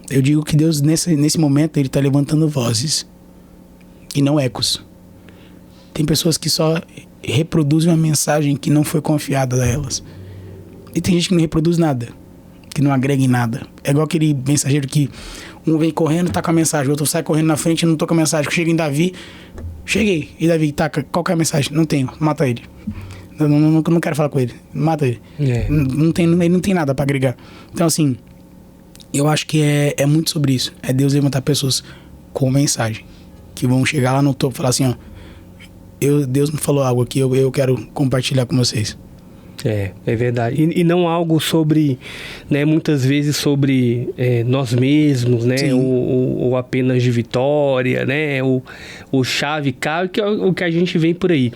Eu digo que Deus, nesse momento, Ele tá levantando vozes. E não ecos. Tem pessoas que só reproduzem uma mensagem que não foi confiada a elas. E tem gente que não reproduz nada. Que não agrega em nada. É igual aquele mensageiro que um vem correndo, tá com a mensagem. O outro sai correndo na frente e não tô com a mensagem. Chega em Davi. Cheguei. E Davi, tá, qual que é a mensagem? Não tenho. Mata ele. Eu não quero falar com ele. Mata ele. Ele não tem nada pra agregar. Então, assim, eu acho que é muito sobre isso. É Deus levantar pessoas com mensagem. Que vão chegar lá no topo e falar assim, ó. Deus me falou algo aqui, eu quero compartilhar com vocês. É verdade. E não algo sobre, né, muitas vezes sobre nós mesmos, né, ou apenas de vitória, né, o chave caro, que é o que a gente vê por aí.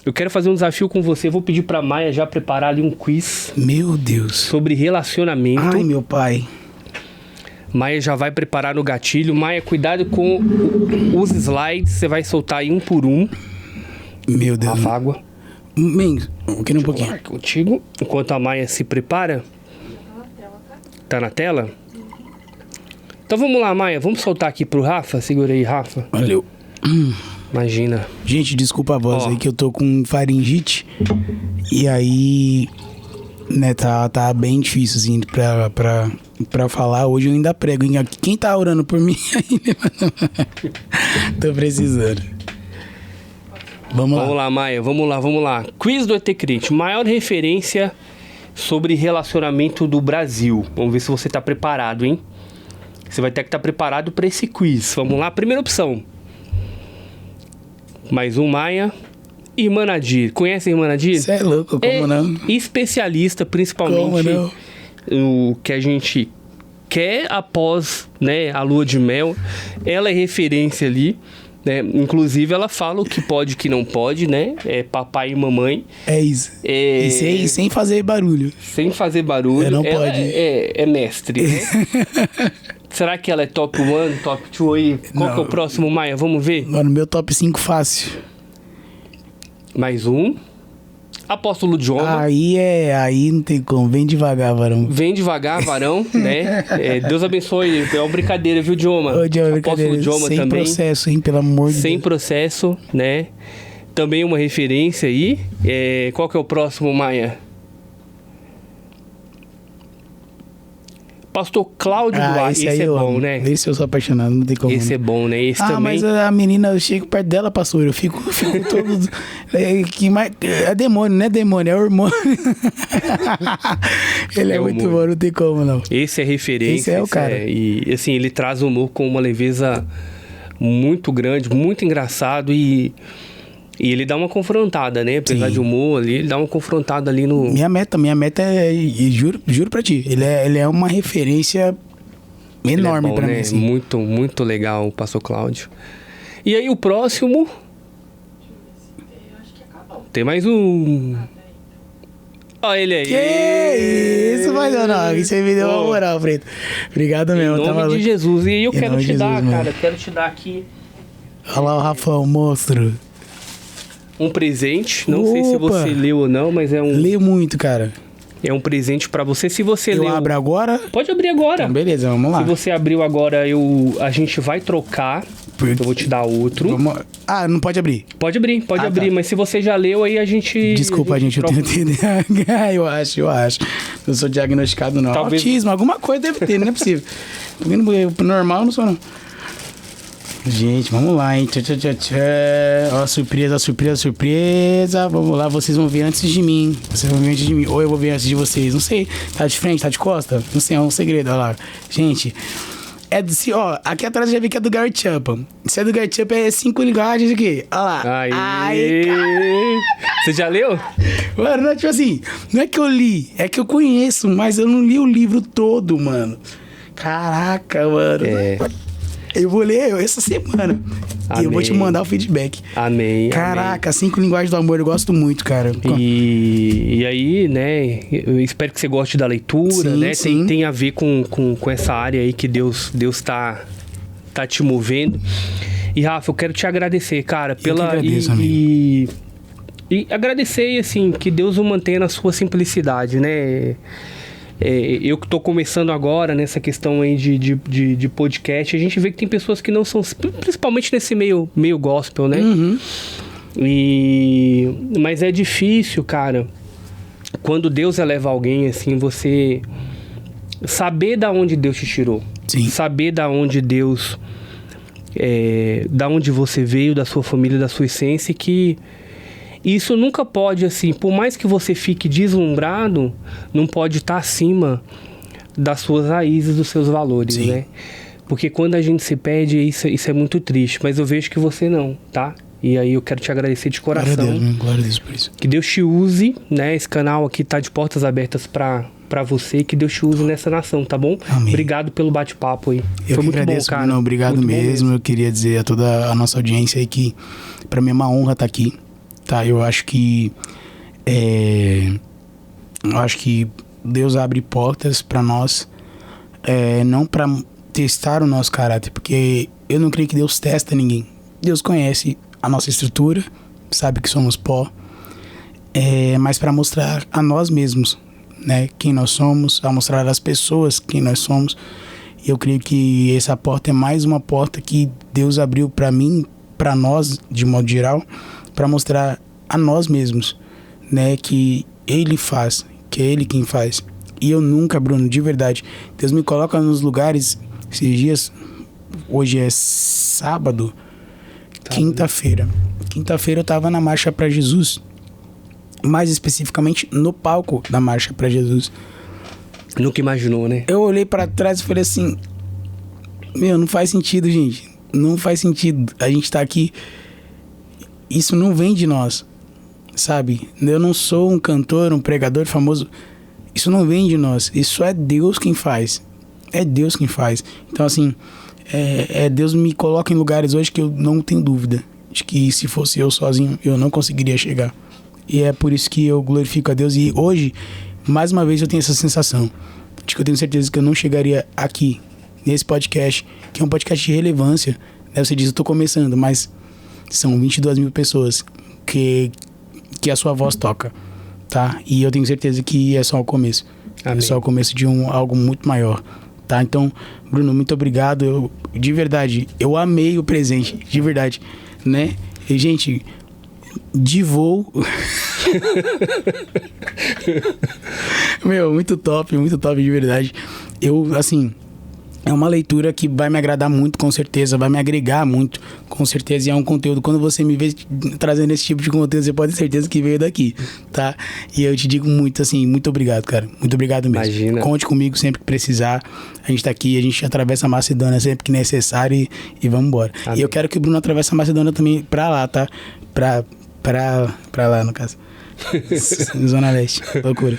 Eu quero fazer um desafio com você, vou pedir pra Maia já preparar ali um quiz. Meu Deus. Sobre relacionamento. Ai, meu pai. Maia já vai preparar no gatilho. Maia, cuidado com os slides, você vai soltar aí um por um. Meu Deus. A água. Um pouquinho. Contigo. Enquanto a Maia se prepara. Tá na tela? Então vamos lá, Maia. Vamos soltar aqui pro Rafa. Segura aí, Rafa. Valeu. Imagina. Gente, desculpa a voz aí que eu tô com faringite. E aí, né, tá bem difícil, assim, pra falar. Hoje eu ainda prego. Quem tá orando por mim aí? Tô precisando. Vamos lá, Maia, vamos lá. Quiz do ET-Crente, maior referência sobre relacionamento do Brasil. Vamos ver se você tá preparado, hein? Você vai ter que estar preparado para esse quiz. Vamos lá, primeira opção. Mais um, Maia. Irmã Nadir. Conhece a Irmã Nadir? Você é louco, como não? Especialista, principalmente, o que a gente quer após, né, a lua de mel. Ela é referência ali. Né? Inclusive, ela fala o que pode e o que não pode, né? É papai e mamãe. É isso. E sem fazer barulho. Sem fazer barulho. Não ela pode. É mestre, né? Será que ela é top 1, top 2 aí? Qual que é o próximo, Maia? Vamos ver? Mano, meu top 5 fácil. Mais um. Apóstolo Joma. Aí não tem como. Vem devagar, varão. Vem devagar, varão, né? Deus abençoe. É uma brincadeira, viu, Joma? Apóstolo Joma também. Sem processo, hein? Pelo amor de Deus. Sem processo, né? Também uma referência aí. Qual que é o próximo, Maia? Pastor Cláudio Duarte. Esse é bom, né? Esse eu sou apaixonado, não tem como. Esse é bom, né? Esse também. Mas a menina, eu chego perto dela, pastor, eu fico todo... É demônio, não é demônio, é hormônio. Ele é muito bom, não tem como, não. Esse é referência. Esse é o cara. E, assim, ele traz o humor com uma leveza muito grande, muito engraçado e ele dá uma confrontada, né? Apesar de humor ali, ele dá uma confrontada ali no... Minha meta é, e juro pra ti, ele é uma referência enorme pra mim. Assim. Muito, muito legal o pastor Cláudio. E aí o próximo... Tem mais um... Olha ele aí. Que isso, mas não. Isso aí me deu uma moral, Preto. Obrigado mesmo. Em nome de Jesus. E eu quero te dar, cara, quero te dar aqui... Olha lá o Rafão, monstro. Um presente, não sei se você leu ou não, mas é um... Leio muito, cara. É um presente pra você, se você leu... Eu abro agora? Pode abrir agora. Então, beleza, vamos lá. Se você abriu agora, a gente vai trocar. Eu vou te dar outro. Não pode abrir? Pode abrir, abrir. Mas se você já leu, aí a gente... Desculpa, gente, eu tenho TDAH, eu acho. Não sou diagnosticado, não. Talvez... Autismo, alguma coisa deve ter, não é possível. Normal, não sou, não. Gente, vamos lá, hein? Ó, surpresa. Vamos lá, vocês vão ver antes de mim. Ou eu vou ver antes de vocês. Não sei. Tá de frente, tá de costa? Não sei, é um segredo, olha lá. Gente, aqui atrás eu já vi que é do Gary Chapman. Se é do Gary Chapman, é 5 linguagens aqui. Olha lá. Aí. Você já leu? Mano, não é tipo assim, não é que eu li, é que eu conheço, mas eu não li o livro todo, mano. Caraca, mano. Eu vou ler essa semana. Amém. E eu vou te mandar o feedback. Amém. Caraca, 5 linguagens do amor, eu gosto muito, cara. E aí, né, eu espero que você goste da leitura, né? Sim. Tem a ver com essa área aí que Deus tá te movendo. E, Rafa, eu quero te agradecer, cara, Eu que agradeço, amigo. E agradecer, assim, que Deus o mantenha na sua simplicidade, né? Eu que estou começando agora nessa questão aí de podcast, a gente vê que tem pessoas que não são, principalmente nesse meio gospel, né? Uhum. Mas é difícil, cara, quando Deus eleva alguém, assim, você saber da onde Deus te tirou. Sim. Saber da onde Deus... da onde você veio, da sua família, da sua essência, que isso nunca pode, assim, por mais que você fique deslumbrado, não pode estar acima das suas raízes, dos seus valores, Sim. né? Porque quando a gente se perde, isso é muito triste, mas eu vejo que você não, tá? E aí eu quero te agradecer de coração. Glória a Deus por isso. Que Deus te use, né? Esse canal aqui tá de portas abertas pra você, que Deus te use nessa nação, tá bom? Amém. Obrigado pelo bate-papo aí. Eu Foi muito agradeço, bom, cara. Bruno, obrigado muito mesmo. Eu queria dizer a toda a nossa audiência aí que pra mim é uma honra estar aqui, tá? Eu acho que Deus abre portas pra nós, não pra testar o nosso caráter, porque eu não creio que Deus testa ninguém. Deus conhece a nossa estrutura, sabe que somos pó, mas para mostrar a nós mesmos, né, quem nós somos, a mostrar às pessoas quem nós somos. E eu creio que essa porta é mais uma porta que Deus abriu para mim, para nós, de modo geral, para mostrar a nós mesmos, né, que Ele faz, que é Ele quem faz. E eu nunca, Bruno, de verdade, Deus me coloca nos lugares, esses dias, hoje é sábado, quinta-feira eu tava na Marcha para Jesus, mais especificamente no palco da Marcha para Jesus. Nunca imaginou, né? Eu olhei para trás e falei assim, não faz sentido, gente, não faz sentido, a gente tá aqui, isso não vem de nós, sabe? Eu não sou um cantor, um pregador famoso, isso não vem de nós, isso é Deus quem faz, então assim, Deus me coloca em lugares hoje que eu não tenho dúvida de que se fosse eu sozinho, eu não conseguiria chegar. E é por isso que eu glorifico a Deus. E hoje, mais uma vez, eu tenho essa sensação de que eu tenho certeza que eu não chegaria aqui, nesse podcast, que é um podcast de relevância. Você diz, eu tô começando, mas são 22 mil pessoas que a sua voz toca, tá? E eu tenho certeza que é só o começo. Amém. É só o começo de algo muito maior. Tá, então, Bruno, muito obrigado. De verdade, eu amei o presente, de verdade, né? E, gente, de voo. Muito top, de verdade. Eu, assim, é uma leitura que vai me agradar muito, com certeza, vai me agregar muito, com certeza, e é um conteúdo, quando você me vê trazendo esse tipo de conteúdo, você pode ter certeza que veio daqui, tá? E eu te digo muito, assim, muito obrigado, cara, muito obrigado mesmo. Imagina. Conte comigo sempre que precisar, a gente tá aqui, a gente atravessa a Macedônia sempre que necessário e vamos embora. Amém. E eu quero que o Bruno atravesse a Macedônia também pra lá, tá? Pra lá, no caso. Zona Leste, loucura.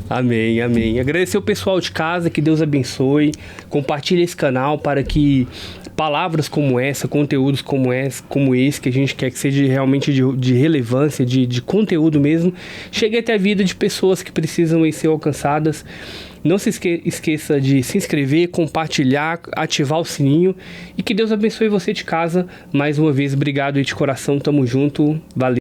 Amém, amém. Agradecer o pessoal de casa, que Deus abençoe. Compartilhe esse canal para que palavras como essa, conteúdos como esse, que a gente quer que seja realmente de relevância, de conteúdo mesmo, chegue até a vida de pessoas que precisam ser alcançadas. Não se esqueça de se inscrever, compartilhar, ativar o sininho, e que Deus abençoe você de casa. Mais uma vez, obrigado aí de coração, tamo junto, valeu.